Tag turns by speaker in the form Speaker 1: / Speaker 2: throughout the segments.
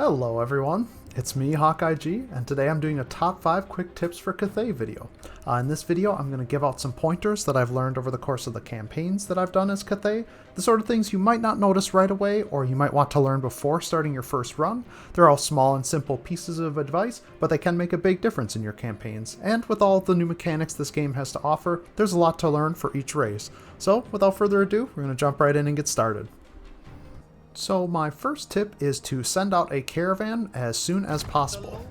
Speaker 1: Hello everyone, it's me, HawkeyeG, and today I'm doing a top 5 quick tips for Cathay video. In this video, I'm going to give out some pointers that I've learned over the course of the campaigns that I've done as Cathay, the sort of things you might not notice right away or you might want to learn before starting your first run. They're all small and simple pieces of advice, but they can make a big difference in your campaigns, and with all the new mechanics this game has to offer, there's a lot to learn for each race. So without further ado, we're going to jump right in and get started. So my first tip is to send out a caravan as soon as possible.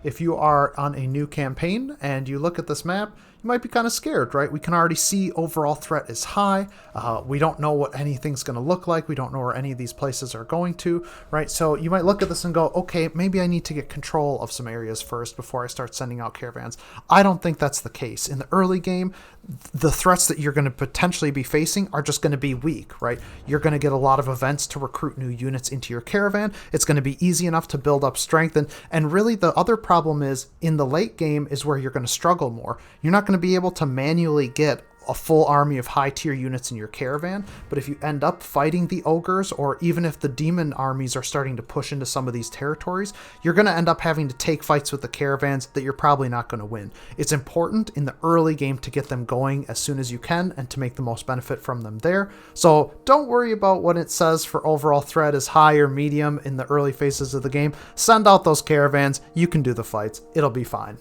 Speaker 1: If you are on a new campaign and you look at this map, you might be kind of scared, right? We can already see overall threat is high. We don't know what anything's going to look like. We don't know where any of these places are going to, right? So you might look at this and go, okay, maybe I need to get control of some areas first before I start sending out caravans. I don't think that's the case. In the early game, the threats that you're going to potentially be facing are just going to be weak, right? You're going to get a lot of events to recruit new units into your caravan. It's going to be easy enough to build up strength. And really the other problem is in the late game is where you're going to struggle more. You're not going to be able to manually get a full army of high tier units in your caravan, but if you end up fighting the ogres, or even if the demon armies are starting to push into some of these territories, you're going to end up having to take fights with the caravans that you're probably not going to win. It's important in the early game to get them going as soon as you can and to make the most benefit from them there. So don't worry about what it says for overall threat is high or medium in the early phases of the game. Send out those caravans, you can do the fights, it'll be fine.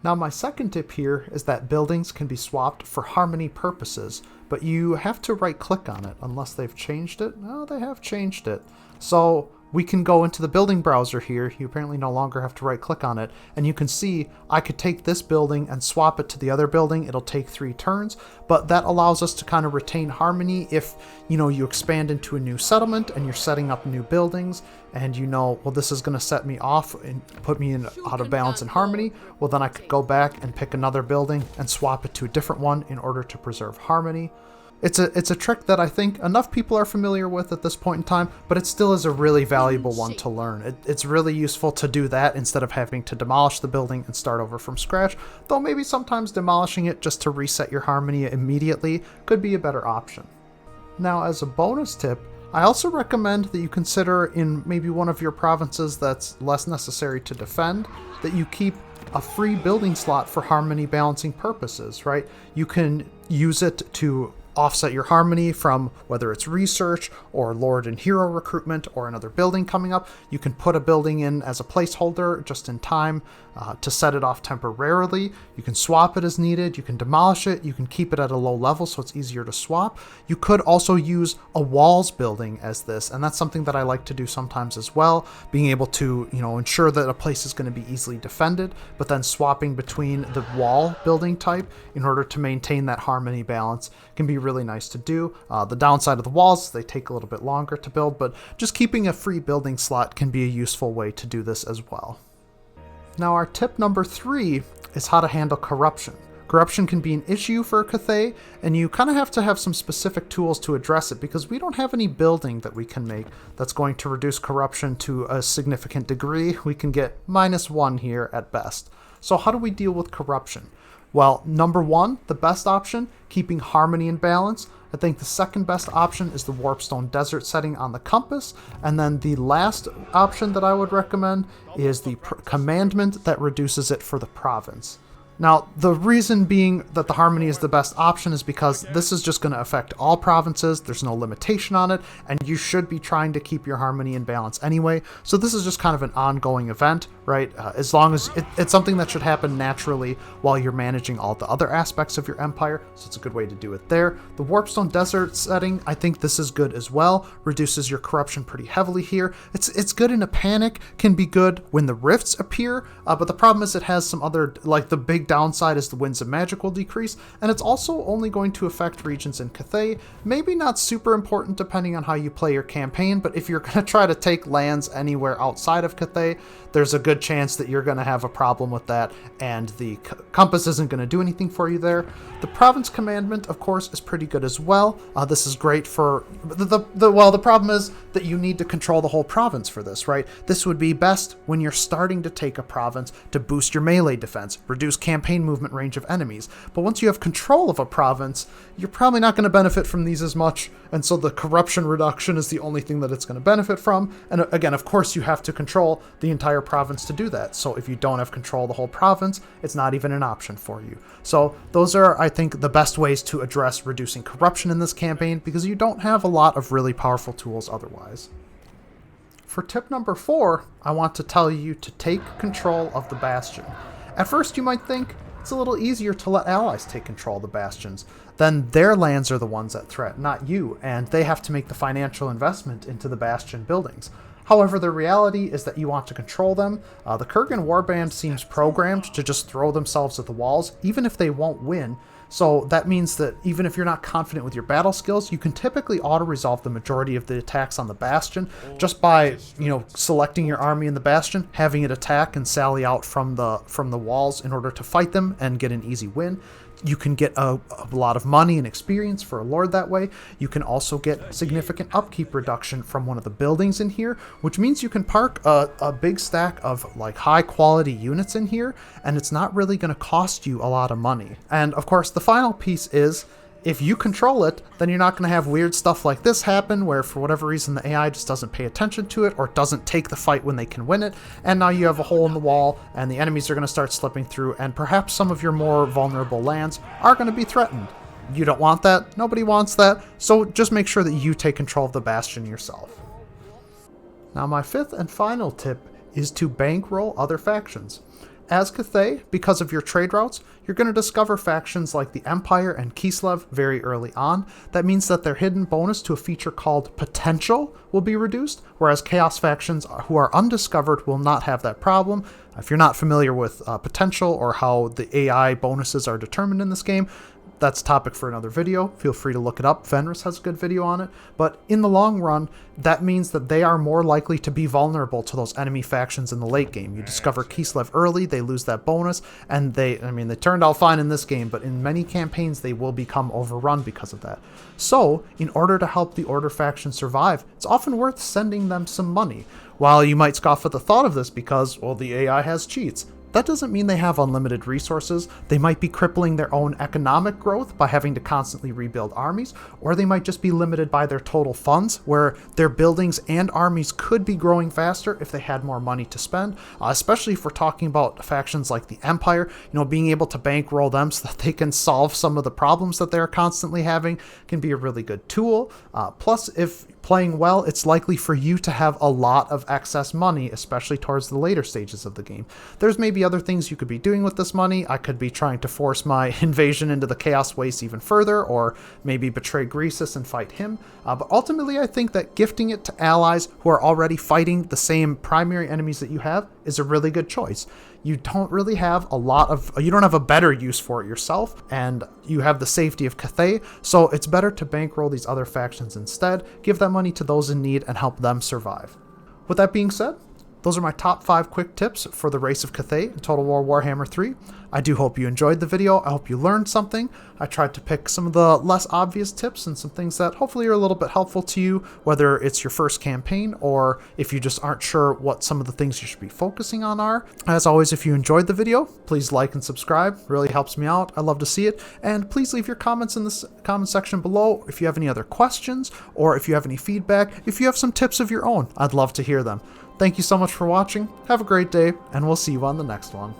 Speaker 1: Now my second tip here is that buildings can be swapped for harmony purposes, but you have to right click on it unless they've changed it. No, they have changed it. So we can go into the building browser here. You apparently no longer have to right click on it, and you can see I could take this building and swap it to the other building. It'll take 3 turns, but that allows us to kind of retain harmony if you expand into a new settlement and you're setting up new buildings and well, this is going to set me off and put me in out of balance in harmony. Well, then I could go back and pick another building and swap it to a different one in order to preserve harmony. It's a trick that I think enough people are familiar with at this point in time, but it still is a really valuable one to learn. It's really useful to do that instead of having to demolish the building and start over from scratch, though maybe sometimes demolishing it just to reset your harmony immediately could be a better option. Now, as a bonus tip, I also recommend that you consider in maybe one of your provinces that's less necessary to defend, that you keep a free building slot for harmony balancing purposes, right? You can use it to offset your harmony from whether it's research or lord and hero recruitment or another building coming up. You can put a building in as a placeholder just in time to set it off temporarily. You can swap it as needed. You can demolish it. You can keep it at a low level so it's easier to swap. You could also use a walls building as this, and that's something that I like to do sometimes as well, being able to ensure that a place is going to be easily defended, but then swapping between the wall building type in order to maintain that harmony balance can be really nice to do. The downside of the walls, they take a little bit longer to build, but just keeping a free building slot can be a useful way to do this as well. Now our tip number 3 is how to handle corruption. Corruption can be an issue for Cathay, and you kind of have to have some specific tools to address it because we don't have any building that we can make that's going to reduce corruption to a significant degree. We can get -1 here at best. So how do we deal with corruption? Well, number 1, the best option, keeping harmony and balance. I think the second best option is the Warpstone Desert setting on the compass. And then the last option that I would recommend is the commandment that reduces it for the province. Now, the reason being that the harmony is the best option is because this is just going to affect all provinces. There's no limitation on it, and you should be trying to keep your harmony and balance anyway. So this is just kind of an ongoing event, right? As long as it's something that should happen naturally while you're managing all the other aspects of your empire. So it's a good way to do it there. The Warpstone Desert setting, I think this is good as well. Reduces your corruption pretty heavily here. It's good in a panic, can be good when the rifts appear, but the problem is it has some other, like the big downside is the winds of magic will decrease, and it's also only going to affect regions in Cathay. Maybe not super important depending on how you play your campaign, but if you're going to try to take lands anywhere outside of Cathay, there's a good chance that you're going to have a problem with that, and the compass isn't going to do anything for you there. The province commandment, of course, is pretty good as well. This is great for the problem is that you need to control the whole province for this, right? This would be best when you're starting to take a province to boost your melee defense, reduce campaign campaign movement range of enemies. But once you have control of a province, you're probably not going to benefit from these as much, and so the corruption reduction is the only thing that it's going to benefit from. And again, of course, you have to control the entire province to do that. So if you don't have control of the whole province, it's not even an option for you. So those are, I think, the best ways to address reducing corruption in this campaign, because you don't have a lot of really powerful tools otherwise. For tip number 4, I want to tell you to take control of the Bastion. At first you might think it's a little easier to let allies take control of the Bastions. Then their lands are the ones at threat, not you, and they have to make the financial investment into the Bastion buildings. However, the reality is that you want to control them. The Kurgan warband seems programmed to just throw themselves at the walls, even if they won't win. So that means that even if you're not confident with your battle skills, you can typically auto-resolve the majority of the attacks on the Bastion just by, selecting your army in the Bastion, having it attack and sally out from the walls in order to fight them and get an easy win. You can get a lot of money and experience for a lord that way. You can also get significant upkeep reduction from one of the buildings in here, which means you can park a big stack of high quality units in here, and it's not really going to cost you a lot of money. And of course, the final piece is, if you control it, then you're not going to have weird stuff like this happen, where for whatever reason the AI just doesn't pay attention to it or doesn't take the fight when they can win it, and now you have a hole in the wall and the enemies are going to start slipping through, and perhaps some of your more vulnerable lands are going to be threatened. You don't want that. Nobody wants that. So just make sure that you take control of the Bastion yourself. Now my 5th and final tip is to bankroll other factions. As Cathay, because of your trade routes, you're going to discover factions like the Empire and Kislev very early on. That means that their hidden bonus to a feature called Potential will be reduced, whereas Chaos factions who are undiscovered will not have that problem. If you're not familiar with Potential or how the AI bonuses are determined in this game, that's a topic for another video. Feel free to look it up. Fenris has a good video on it. But in the long run, that means that they are more likely to be vulnerable to those enemy factions in the late game. You discover Kislev early, they lose that bonus, and they turned out fine in this game, but in many campaigns they will become overrun because of that. So, in order to help the Order faction survive, it's often worth sending them some money. While you might scoff at the thought of this because, well, the AI has cheats, that doesn't mean they have unlimited resources. They might be crippling their own economic growth by having to constantly rebuild armies, or they might just be limited by their total funds, where their buildings and armies could be growing faster if they had more money to spend, especially if we're talking about factions like the Empire. Being able to bankroll them so that they can solve some of the problems that they're constantly having can be a really good tool. Plus, if playing well, it's likely for you to have a lot of excess money, especially towards the later stages of the game. There's maybe other things you could be doing with this money. I could be trying to force my invasion into the Chaos Waste even further, or maybe betray Greasus and fight him. But ultimately, I think that gifting it to allies who are already fighting the same primary enemies that you have is a really good choice. You don't really have you don't have a better use for it yourself, and you have the safety of Cathay, so it's better to bankroll these other factions instead, give that money to those in need, and help them survive. With that being said, those are my top 5 quick tips for the race of Cathay in Total War Warhammer 3. I do hope you enjoyed the video. I hope you learned something. I tried to pick some of the less obvious tips and some things that hopefully are a little bit helpful to you, whether it's your first campaign or if you just aren't sure what some of the things you should be focusing on are. As always, if you enjoyed the video, please like and subscribe. It really helps me out. I love to see it. And please leave your comments in the comment section below if you have any other questions or if you have any feedback. If you have some tips of your own, I'd love to hear them. Thank you so much for watching. Have a great day, and we'll see you on the next one.